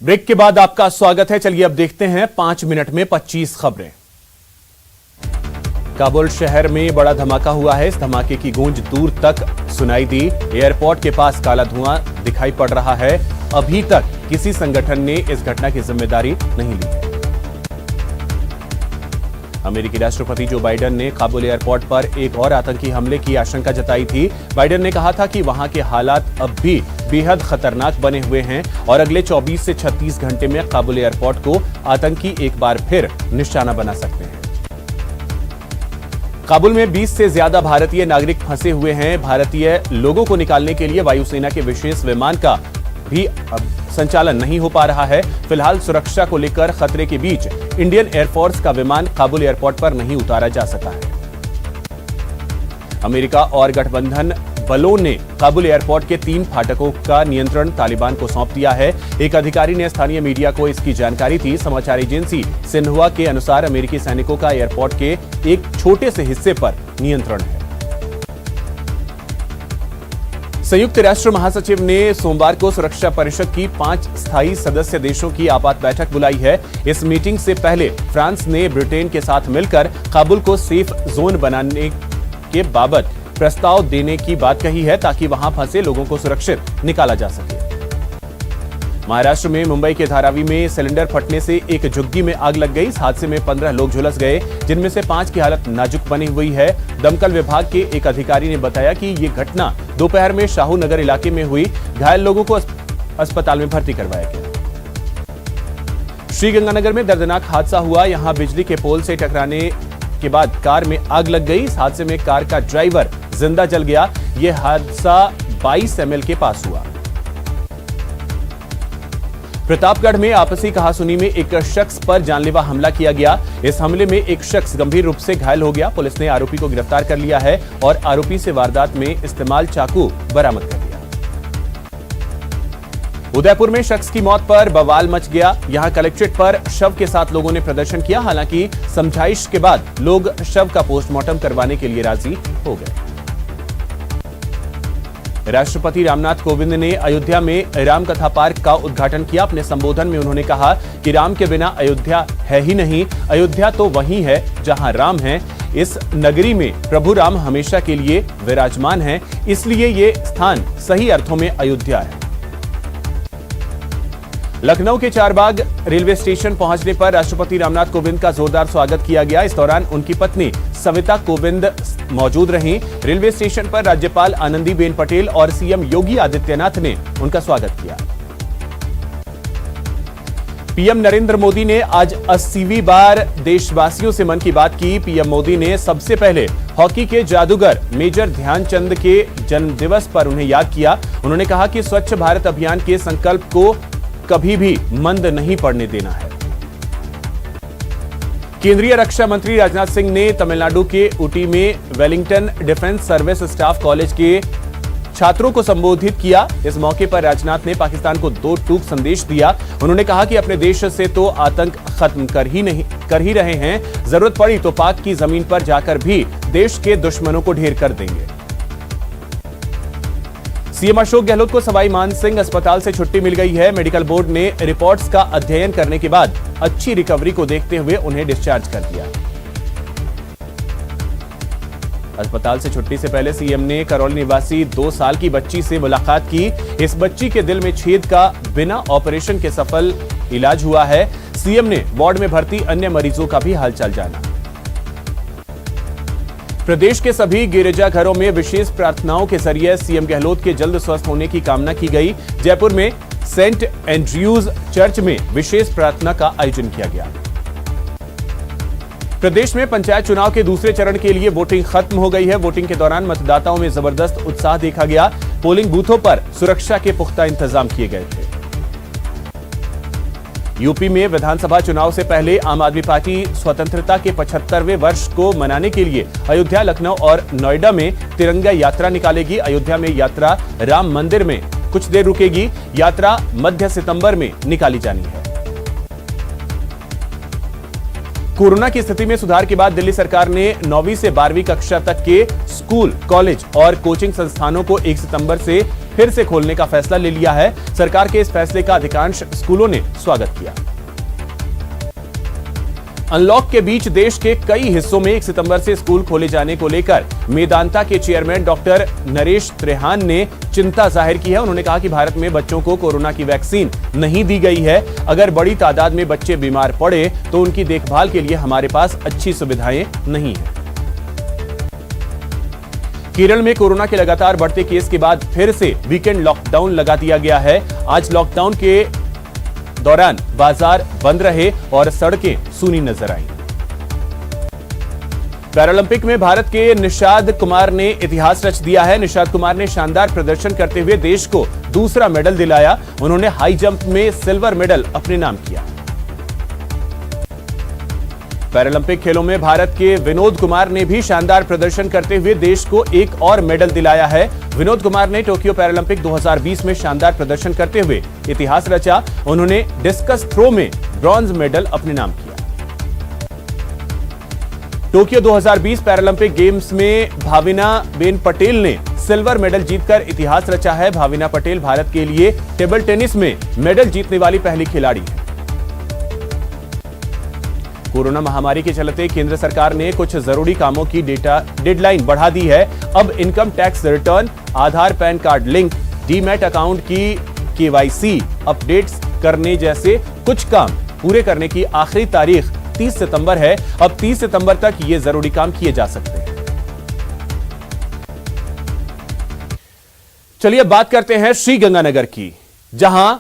Break के बाद आपका स्वागत है। चलिए अब देखते हैं 5 मिनट में 25 खबरें। काबुल शहर में बड़ा धमाका हुआ है। इस धमाके की गूंज दूर तक सुनाई दी। एयरपोर्ट के पास काला धुआं दिखाई पड़ रहा है। अभी तक किसी संगठन ने इस घटना की जिम्मेदारी नहीं ली। अमेरिकी राष्ट्रपति जो बाइडेन ने काबुल एयरपोर्ट पर एक और आतंकी हमले की आशंका जताई थी। बाइडेन ने कहा था कि वहां के हालात अब भी बेहद खतरनाक बने हुए हैं और अगले 24 से 36 घंटे में काबुल एयरपोर्ट को आतंकी एक बार फिर निशाना बना सकते हैं। काबुल में 20 से ज्यादा भारतीय नागरिक फंसे हुए हैं। भारतीय लोगों को निकालने के लिए वायुसेना के विशेष विमान का भी संचालन नहीं हो पा रहा है। फिलहाल सुरक्षा को लेकर खतरे के बीच इंडियन एयरफोर्स का विमान काबुल एयरपोर्ट पर नहीं उतारा जा सका है। अमेरिका और गठबंधन बलों ने काबुल एयरपोर्ट के 3 फाटकों का नियंत्रण तालिबान को सौंप दिया है। एक अधिकारी ने स्थानीय मीडिया को इसकी जानकारी दी। समाचार एजेंसी सिन्हुआ के अनुसार अमेरिकी सैनिकों का एयरपोर्ट के एक छोटे से हिस्से पर नियंत्रण है। संयुक्त राष्ट्र महासचिव ने सोमवार को सुरक्षा परिषद की 5 स्थायी सदस्य देशों की आपात बैठक बुलाई है। इस मीटिंग से पहले फ्रांस ने ब्रिटेन के साथ मिलकर काबुल को सेफ जोन बनाने के बाबत प्रस्ताव देने की बात कही है ताकि वहां फंसे लोगों को सुरक्षित निकाला जा सके। महाराष्ट्र में मुंबई के धारावी में सिलेंडर फटने से एक झुग्गी में आग लग गई। इस हादसे में 15 लोग झुलस गए, जिनमें से 5 की हालत नाजुक बनी हुई है। दमकल विभाग के एक अधिकारी ने बताया कि ये घटना दोपहर में शाहू नगर इलाके में हुई। घायल लोगों को अस्पताल में भर्ती करवाया गया। श्रीगंगानगर में दर्दनाक हादसा हुआ। यहां बिजली के पोल से टकराने के बाद कार में आग लग गई। इस हादसे में कार का ड्राइवर जिंदा जल गया। यह हादसा 22 ML के पास हुआ। प्रतापगढ़ में आपसी कहासुनी में एक शख्स पर जानलेवा हमला किया गया। इस हमले में एक शख्स गंभीर रूप से घायल हो गया। पुलिस ने आरोपी को गिरफ्तार कर लिया है और आरोपी से वारदात में इस्तेमाल चाकू बरामद कर लिया। उदयपुर में शख्स की मौत पर बवाल मच गया। यहां कलेक्ट्रेट पर शव के साथ लोगों ने प्रदर्शन किया। हालांकि समझाइश के बाद लोग शव का पोस्टमार्टम करवाने के लिए राजी हो गए। राष्ट्रपति रामनाथ कोविंद ने अयोध्या में राम कथा पार्क का उद्घाटन किया। अपने संबोधन में उन्होंने कहा कि राम के बिना अयोध्या है ही नहीं। अयोध्या तो वही है जहां राम है। इस नगरी में प्रभु राम हमेशा के लिए विराजमान है, इसलिए ये स्थान सही अर्थों में अयोध्या है। लखनऊ के चारबाग रेलवे स्टेशन पहुंचने पर राष्ट्रपति रामनाथ कोविंद का जोरदार स्वागत किया गया। इस दौरान उनकी पत्नी सविता कोविंद मौजूद रहीं। रेलवे स्टेशन पर राज्यपाल आनंदीबेन पटेल और सीएम योगी आदित्यनाथ ने उनका स्वागत किया। पीएम नरेंद्र मोदी ने आज 80वीं बार देशवासियों से मन की बात की। पीएम मोदी ने सबसे पहले हॉकी के जादूगर मेजर ध्यानचंद के जन्मदिवस पर उन्हें याद किया। उन्होंने कहा कि स्वच्छ भारत अभियान के संकल्प को कभी भी मंद नहीं पड़ने देना है। केंद्रीय रक्षा मंत्री राजनाथ सिंह ने तमिलनाडु के ऊटी में Wellington defence service staff college के छात्रों को संबोधित किया। इस मौके पर राजनाथ ने पाकिस्तान को 2 टूक संदेश दिया। उन्होंने कहा कि अपने देश से तो आतंक खत्म कर ही रहे हैं, जरूरत पड़ी तो पाक की जमीन पर जाकर भी देश के दुश्मनों को ढेर कर देंगे। सीएम अशोक गहलोत को सवाई मानसिंह अस्पताल से छुट्टी मिल गई है। मेडिकल बोर्ड ने रिपोर्ट्स का अध्ययन करने के बाद अच्छी रिकवरी को देखते हुए उन्हें डिस्चार्ज कर दिया। अस्पताल से छुट्टी से पहले सीएम ने करौली निवासी 2 साल की बच्ची से मुलाकात की। इस बच्ची के दिल में छेद का बिना ऑपरेशन के सफल इलाज हुआ है। सीएम ने वार्ड में भर्ती अन्य मरीजों का भी हालचाल जाना। प्रदेश के सभी गिरजाघरों में विशेष प्रार्थनाओं के जरिए सीएम गहलोत के जल्द स्वस्थ होने की कामना की गई। जयपुर में सेंट एंड्रयूज चर्च में विशेष प्रार्थना का आयोजन किया गया। प्रदेश में पंचायत चुनाव के दूसरे चरण के लिए वोटिंग खत्म हो गई है। वोटिंग के दौरान मतदाताओं में जबरदस्त उत्साह देखा गया। पोलिंग बूथों पर सुरक्षा के पुख्ता इंतजाम किए गए थे। यूपी में विधानसभा चुनाव से पहले आम आदमी पार्टी स्वतंत्रता के 75वें वर्ष को मनाने के लिए अयोध्या, लखनऊ और नोएडा में तिरंगा यात्रा निकालेगी। अयोध्या में यात्रा राम मंदिर में कुछ देर रुकेगी। यात्रा मध्य सितंबर में निकाली जानी है। कोरोना की स्थिति में सुधार के बाद दिल्ली सरकार ने 9वीं से 12वीं कक्षा तक के स्कूल, कॉलेज और कोचिंग संस्थानों को 1 सितंबर से फिर से खोलने का फैसला ले लिया है। सरकार के इस फैसले का अधिकांश स्कूलों ने स्वागत किया। अनलॉक के बीच देश के कई हिस्सों में 1 सितंबर से स्कूल खोले जाने को लेकर मेदांता के चेयरमैन डॉक्टर नरेश त्रेहान ने चिंता जाहिर की है। उन्होंने कहा कि भारत में बच्चों को कोरोना की वैक्सीन नहीं दी गई है। अगर बड़ी तादाद में बच्चे बीमार पड़े तो उनकी देखभाल के लिए हमारे पास अच्छी सुविधाएं नहीं है। केरल में कोरोना के लगातार बढ़ते केस के बाद फिर से वीकेंड लॉकडाउन लगा दिया गया है। आज लॉकडाउन के दौरान बाजार बंद रहे और सड़कें सूनी नजर आईं। पैरालंपिक में भारत के निषाद कुमार ने इतिहास रच दिया है। निषाद कुमार ने शानदार प्रदर्शन करते हुए देश को दूसरा मेडल दिलाया। उन्होंने हाई जंप में सिल्वर मेडल अपने नाम किया। पैरालंपिक खेलों में भारत के विनोद कुमार ने भी शानदार प्रदर्शन करते हुए देश को एक और मेडल दिलाया है। विनोद कुमार ने टोक्यो पैरालंपिक 2020 में शानदार प्रदर्शन करते हुए इतिहास रचा। उन्होंने डिस्कस थ्रो में ब्रॉन्ज मेडल अपने नाम किया। टोक्यो 2020 पैरालंपिक गेम्स में भाविना बेन पटेल ने सिल्वर मेडल जीतकर इतिहास रचा है। भाविना पटेल भारत के लिए टेबल टेनिस में मेडल जीतने वाली पहली खिलाड़ी है। कोरोना महामारी के चलते केंद्र सरकार ने कुछ जरूरी कामों की डेडलाइन बढ़ा दी है। अब income tax return, Aadhaar PAN card link, demat account की केवाईसी अपडेट्स करने जैसे कुछ काम पूरे करने की आखिरी तारीख 30 सितंबर है। अब 30 सितंबर तक ये जरूरी काम किए जा सकते हैं। चलिए बात करते हैं श्रीगंगानगर की, जहां